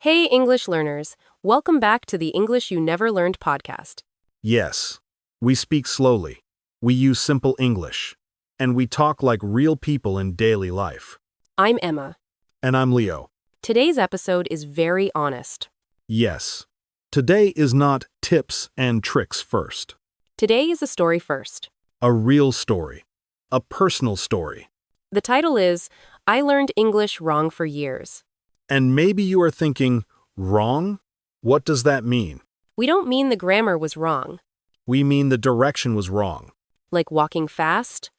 Hey, English learners. Welcome back to the English You Never Learned podcast. Yes, we speak slowly, we use simple English, and we talk like real people in daily life. I'm Emma. And I'm Leo. Today's episode is very honest. Yes, today is not tips and tricks first. Today is a story first. A real story. A personal story. The title is I Learned English Wrong for Years. And maybe you are thinking, wrong? What does that mean? We don't mean the grammar was wrong, We mean the direction was wrong. like walking fast,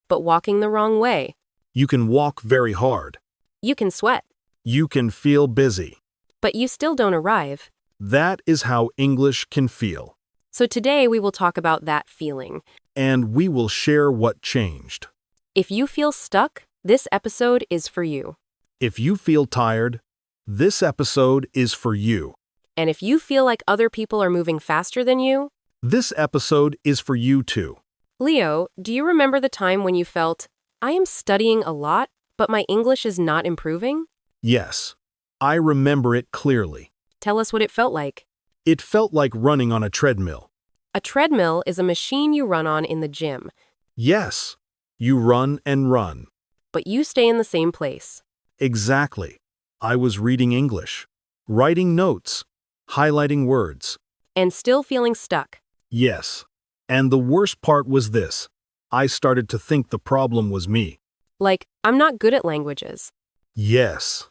but walking the wrong way. You can walk very hard. You can sweat, You can feel busy. but you still don't arrive. That is how English can feel. So today we will talk about that feeling. And we will share what changed. If you feel stuck, this episode is for you. If you feel tired, this episode is for you. And if you feel like other people are moving faster than you, This episode is for you too. Leo, do you remember the time when you felt, I am studying a lot, but my English is not improving? Yes, I remember it clearly. Tell us what it felt like. It felt like running on a treadmill. A treadmill is a machine you run on in the gym, Yes, you run and run. but you stay in the same place. Exactly. I was reading English, writing notes, highlighting words. And still feeling stuck. Yes. And the worst part was this. I started to think the problem was me. Like, I'm not good at languages. Yes.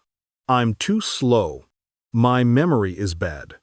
I'm too slow. My memory is bad.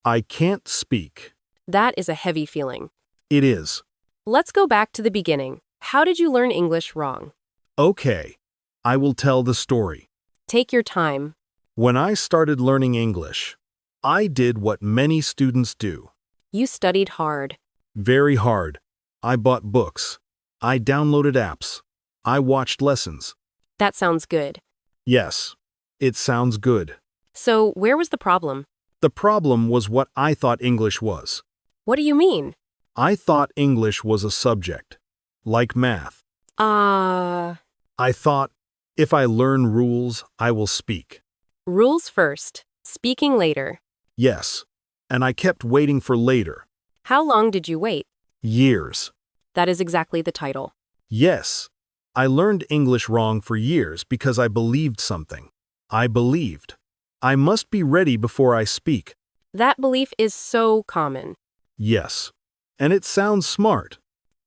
I can't speak. That is a heavy feeling. It is. Let's go back to the beginning. How did you learn English wrong? Okay. I will tell the story. Take your time. When I started learning English, I did what many students do. You studied hard. Very hard. I bought books. I downloaded apps. I watched lessons. That sounds good. Yes, it sounds good. So, where was the problem? The problem was what I thought English was. What do you mean? I thought English was a subject, like math. I thought, if I learn rules, I will speak. Rules first, speaking later. Yes, and I kept waiting for later. How long did you wait? Years. That is exactly the title. Yes, I learned English wrong for years because I believed something. I believed. I must be ready before I speak. That belief is so common. Yes. And it sounds smart,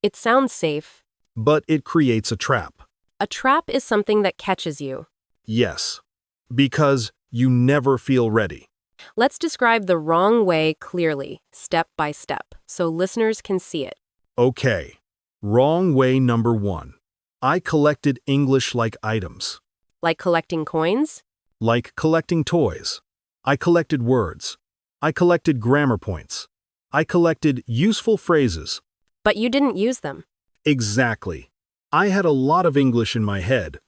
It sounds safe. but it creates a trap. A trap is something that catches you. Yes. Because you never feel ready. Let's describe the wrong way clearly, step by step, so listeners can see it. Okay. Wrong way number 1. I collected English like items. Like collecting coins? Like collecting toys. I collected words. I collected grammar points. I collected useful phrases. But you didn't use them. Exactly. I had a lot of English in my head,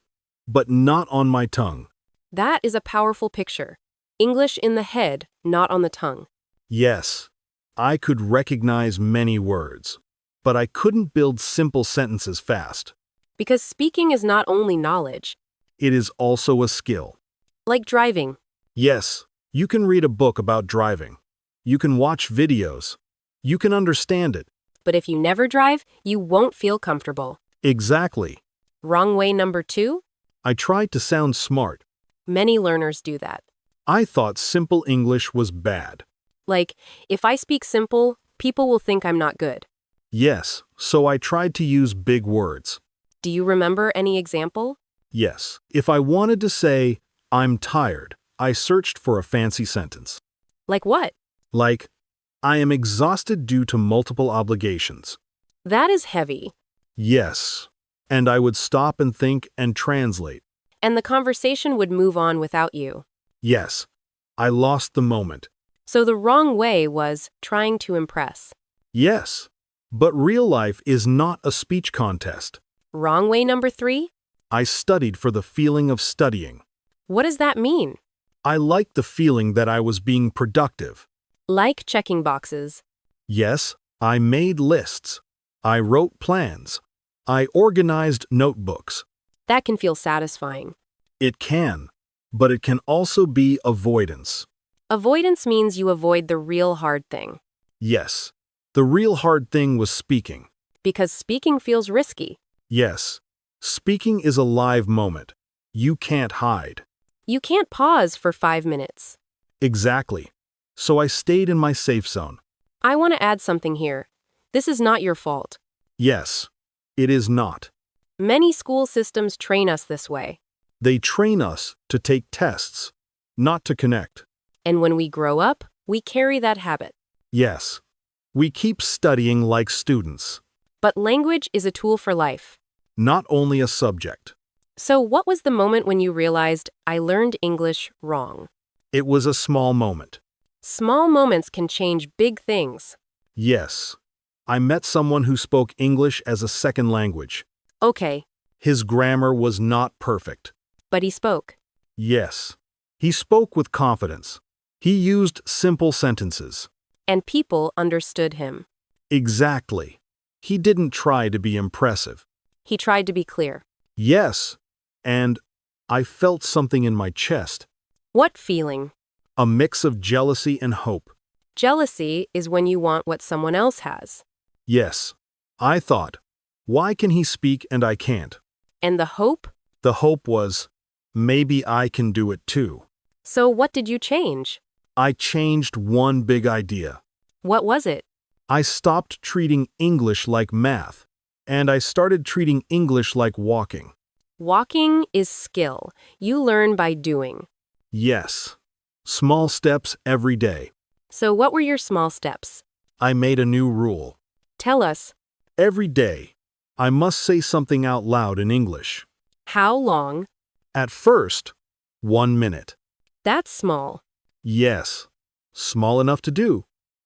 but not on my tongue. That is a powerful picture. English in the head, not on the tongue. Yes, I could recognize many words, but I couldn't build simple sentences fast. Because speaking is not only knowledge, It is also a skill. like driving. Yes, you can read a book about driving. You can watch videos. You can understand it. But if you never drive, you won't feel comfortable. Exactly. Wrong way number 2? I tried to sound smart. Many learners do that. I thought simple English was bad. Like, if I speak simple, people will think I'm not good. Yes, so I tried to use big words. Do you remember any example? Yes, if I wanted to say, I'm tired, I searched for a fancy sentence. Like what? Like, I am exhausted due to multiple obligations. That is heavy. Yes. And I would stop and think and translate. And the conversation would move on without you. Yes. I lost the moment. So the wrong way was trying to impress. Yes. But real life is not a speech contest. Wrong way number 3? I studied for the feeling of studying. What does that mean? I liked the feeling that I was being productive. Like checking boxes. Yes, I made lists. I wrote plans. I organized notebooks. That can feel satisfying. It can, but it can also be avoidance. Avoidance means you avoid the real hard thing. Yes. The real hard thing was speaking. Because speaking feels risky. Yes. Speaking is a live moment. You can't hide. You can't pause for 5 minutes. Exactly. So I stayed in my safe zone. I want to add something here. This is not your fault. Yes. It is not. Many school systems train us this way. They train us to take tests, not to connect. And when we grow up, we carry that habit. Yes. We keep studying like students, But language is a tool for life. not only a subject. So, what was the moment when you realized, I learned English wrong? It was a small moment. Small moments can change big things. Yes. I met someone who spoke English as a second language. Okay, His grammar was not perfect. but he spoke. Yes. He spoke with confidence. He used simple sentences. And people understood him. Exactly. He didn't try to be impressive. He tried to be clear. Yes. And I felt something in my chest. What feeling? A mix of jealousy and hope. Jealousy is when you want what someone else has. Yes. I thought, why can he speak and I can't? And the hope? The hope was, maybe I can do it too. So, what did you change? I changed one big idea. What was it? I stopped treating English like math, and I started treating English like walking. Walking is skill. You learn by doing. Yes. Small steps every day. So, what were your small steps? I made a new rule. Tell us. Every day, I must say something out loud in English. How long? At first, 1 minute. That's small. Yes. Small enough to do.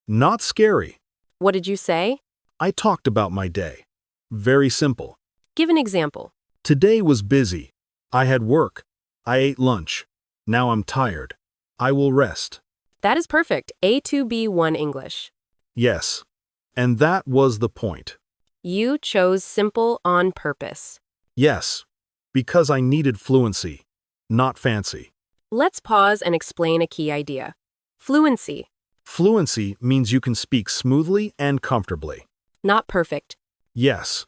Not scary. What did you say? I talked about my day. Very simple. Give an example. Today was busy. I had work. I ate lunch. Now I'm tired. I will rest. That is perfect. A2B1 English. Yes. And that was the point. You chose simple on purpose. Yes. Because I needed fluency, not fancy. Let's pause and explain a key idea. Fluency, Fluency means you can speak smoothly and comfortably. not perfect. Yes.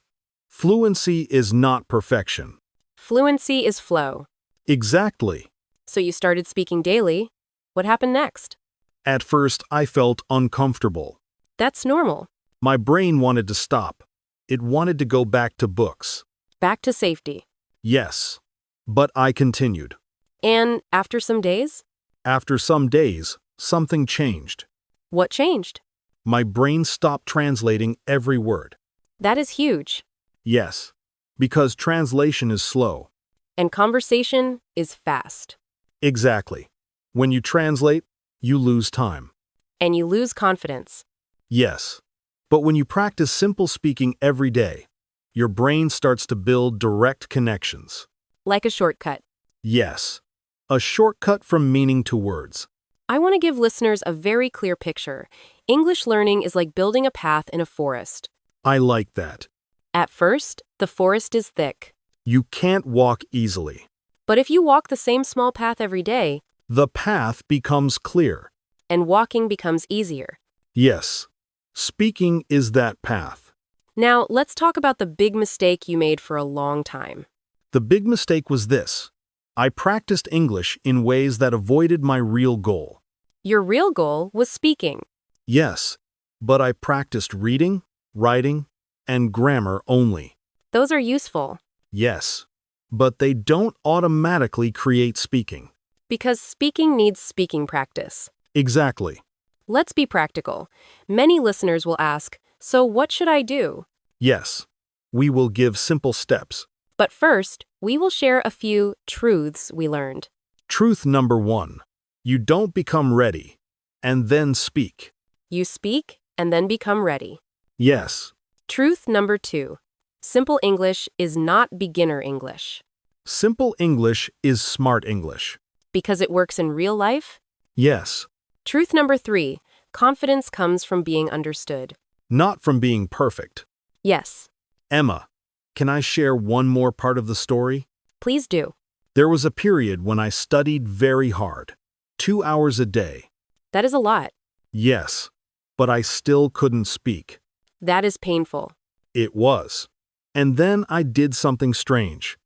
Fluency is not perfection. Fluency is flow. Exactly. So you started speaking daily. What happened next? At first, I felt uncomfortable. That's normal. My brain wanted to stop. It wanted to go back to books. Back to safety. Yes. But I continued. And after some days? After some days, something changed. What changed? My brain stopped translating every word. That is huge. Yes. Because translation is slow. And conversation is fast. Exactly. When you translate, you lose time. And you lose confidence. Yes. But when you practice simple speaking every day, your brain starts to build direct connections. Like a shortcut. Yes. A shortcut from meaning to words. I want to give listeners a very clear picture. English learning is like building a path in a forest. I like that. At first, the forest is thick. You can't walk easily. But if you walk the same small path every day, The path becomes clear. and walking becomes easier. Yes. Speaking is that path. Now, let's talk about the big mistake you made for a long time. The big mistake was this. I practiced English in ways that avoided my real goal. Your real goal was speaking. Yes, but I practiced reading, writing, and grammar only. Those are useful Yes, but they don't automatically create speaking. because speaking needs speaking practice. Exactly. Let's be practical. Many listeners will ask, so what should I do? Yes, we will give simple steps. But first, we will share a few truths we learned. Truth number 1. You don't become ready and then speak. You speak and then become ready. Yes. Truth number 2. Simple English is not beginner English. Simple English is smart English. Because it works in real life? Yes. Truth number 3. Confidence comes from being understood. Not from being perfect. Yes, Emma, can I share one more part of the story? please do. There was a period when I studied very hard. 2 hours a day. That is a lot. Yes, but I still couldn't speak. That is painful. It was. And then I did something strange.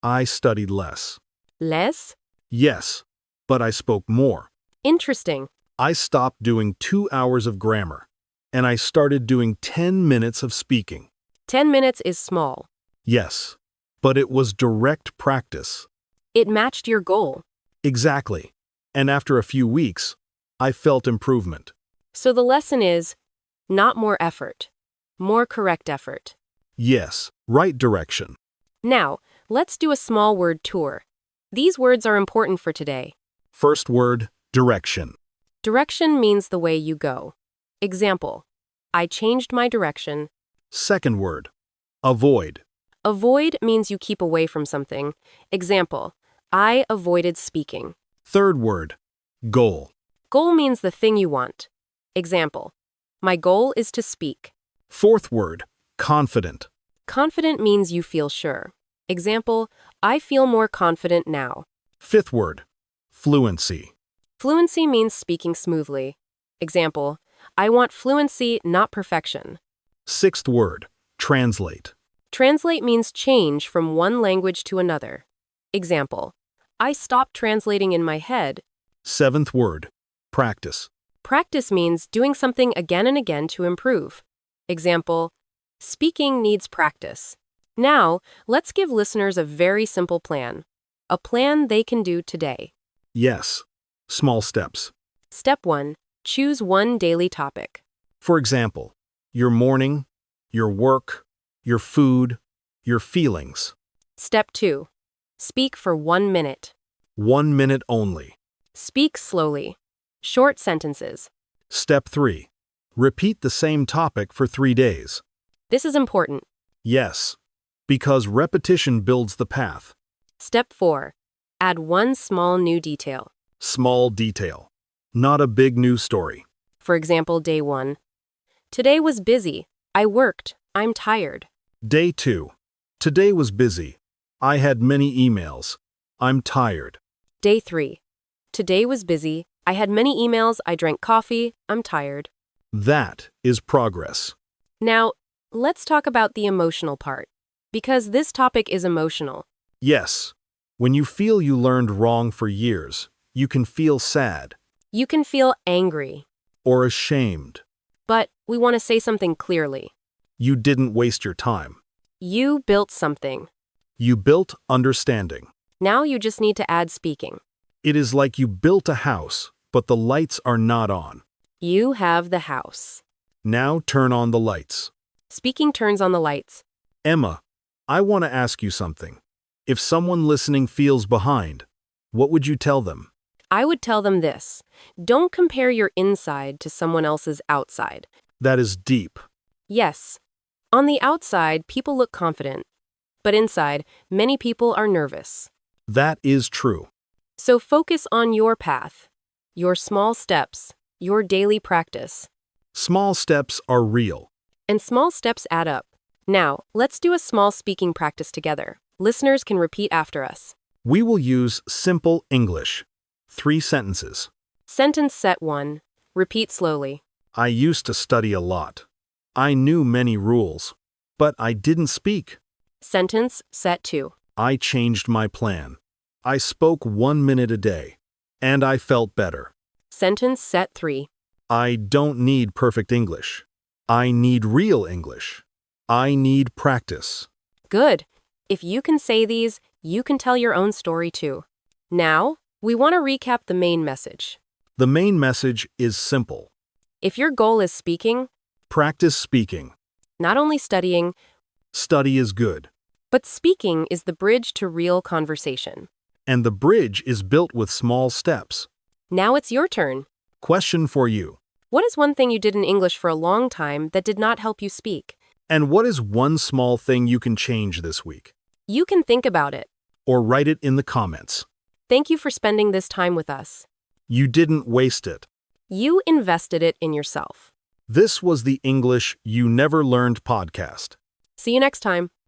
I studied less. Less? Yes, but I spoke more. Interesting. I stopped doing 2 hours of grammar, and I started doing 10 minutes of speaking. 10 minutes is small. Yes, but it was direct practice. It matched your goal. Exactly. And after a few weeks, I felt improvement. So the lesson is not more effort, more correct effort. Yes, right direction. Now, let's do a small word tour. These words are important for today. First word, direction. Direction means the way you go. Example, I changed my direction. Second word, avoid. Avoid means you keep away from something. Example, I avoided speaking. Third word, goal. Goal means the thing you want. Example, my goal is to speak. Fourth word, confident. Confident means you feel sure. Example, I feel more confident now. Fifth word, fluency. Fluency means speaking smoothly. Example, I want fluency, not perfection. Sixth word, translate. Translate means change from one language to another. Example, I stopped translating in my head. Seventh word, practice. Practice means doing something again and again to improve. Example, speaking needs practice. Now, let's give listeners a very simple plan. A plan they can do today. Yes, small steps. Step 1. Choose one daily topic. For example, your morning, your work, your food, your feelings. Step 2. Speak for 1 minute. 1 minute only. Speak slowly. Short sentences. Step 3. Repeat the same topic for 3 days. This is important. Yes, because repetition builds the path. Step 4. Add one small new detail. Small detail. Not a big news story. For example, day 1. Today was busy. I worked. I'm tired. Day 2. Today was busy. I had many emails. I'm tired. Day 3. Today was busy. I had many emails. I drank coffee. I'm tired. That is progress. Now, let's talk about the emotional part, because this topic is emotional. Yes, when you feel you learned wrong for years, you can feel sad. You can feel angry. Or ashamed. But we want to say something clearly. You didn't waste your time. You built something. You built understanding. Now you just need to add speaking. It is like you built a house, but the lights are not on. You have the house. Now turn on the lights. Speaking turns on the lights. Emma, I want to ask you something. If someone listening feels behind, what would you tell them? I would tell them this. Don't compare your inside to someone else's outside. That is deep. Yes. On the outside, people look confident. But inside, many people are nervous. That is true. So focus on your path, your small steps, your daily practice. Small steps are real. And small steps add up. Now, let's do a small speaking practice together. Listeners can repeat after us. We will use simple English. 3 sentences. Sentence set 1. Repeat slowly. I used to study a lot. I knew many rules, but I didn't speak. Sentence set 2. I changed my plan. I spoke 1 minute a day, and I felt better. Sentence set 3. I don't need perfect English. I need real English. I need practice. Good. If you can say these, you can tell your own story too. Now, we want to recap the main message. The main message is simple. If your goal is speaking, Practice speaking. not only studying, Study is good. but speaking is the bridge to real conversation. And the bridge is built with small steps. Now it's your turn. Question for you. What is one thing you did in English for a long time that did not help you speak? And what is one small thing you can change this week? You can think about it. Or write it in the comments. Thank you for spending this time with us. You didn't waste it. You invested it in yourself. This was the English You Never Learned podcast. See you next time.